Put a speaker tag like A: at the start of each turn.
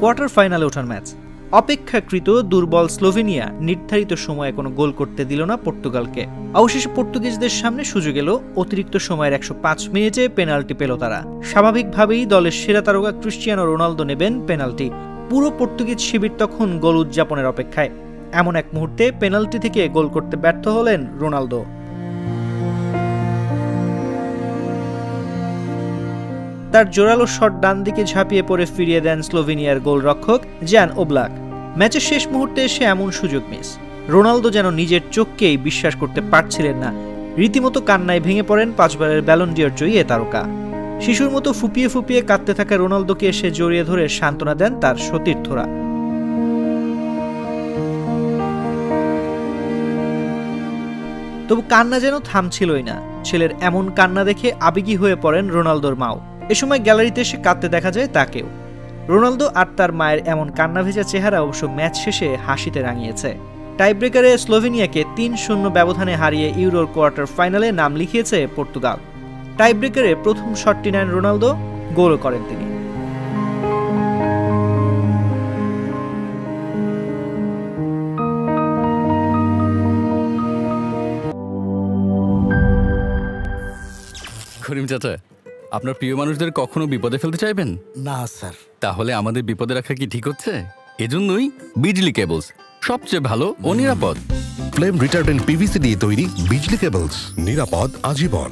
A: Quarter ফাইনালে ওঠার match. অপেক্ষাকৃত দুর্বল স্লোভেনিয়া নির্ধারিত সময়ে কোনো গোল করতে দিল না পর্তুগালকে। অবশেষে পর্তুগিজদের সামনে সুযোগ এলো। অতিরিক্ত সময়ের 105 মিনিটে পেনাল্টি পেল তারা। স্বাভাবিকভাবেই দলের সেরা তারকা ক্রিস্টিয়ানো রোনালদো নেবেন পেনাল্টি। পুরো পর্তুগিজ শিবির তখন গোল উদযাপনের অপেক্ষায়। এমন এক মুহূর্তে পেনাল্টি থেকে গোল করতে ব্যর্থ হলেন রোনালদো। তার জোরালো শট ডান দিকে ঝাঁপিয়ে পড়ে ফিরিয়ে দেন স্লোভেনিয়ার গোলরক্ষক জান ওব্লাক। ম্যাচের শেষ মুহূর্তে এসে এমন সুযোগ মিস। রোনালদো যেন নিজের চোখকেই বিশ্বাস করতে পারছিলেন না। রীতিমতো কান্নায় ভেঙে পড়েন 5 বারের ব্যালন ডি'র জয়ী এ তারকা। শিশুর মতো ফুপিয়ে ফুপিয়ে কাঁদতে থাকা রোনালদোকে এসে জড়িয়ে ধরে সান্ত্বনা দেন তার সতীর্থরা। তবু কান্না যেন থামছিলই না। ছেলের এমন কান্না দেখে আবেগী হয়ে পড়েন রোনালদোর মাও। এ সময় গ্যালারিতে এসে কাঁদতে দেখা যায় তাকেও। রোনালদো আর তার মায়ের এমন কান্না ভেজা চেহারা অবশ্য ম্যাচ শেষে হাসিতে রাঙিয়েছে। টাইব্রেকারে স্লোভেনিয়াকে 3-0 ব্যবধানে হারিয়ে ইউরোর কোয়ার্টার ফাইনালে নাম লিখিয়েছে পর্তুগাল। টাইব্রেকারে প্রথম শটটি নেন রোনালদো, গোলও করেন তিনি।
B: করিম চাচা, আপনার প্রিয় মানুষদের কখনো বিপদে ফেলতে চাইবেন
C: না স্যার।
B: তাহলে আমাদের বিপদে রাখা কি ঠিক হচ্ছে? এজন্যই বিজলি কেবলস সবচেয়ে ভালো ও নিরাপদ।
D: ফ্লেম রিটার্ডেন্ট পিভিসি দিয়ে তৈরি বিজলি কেবলস, নিরাপদ আজীবন।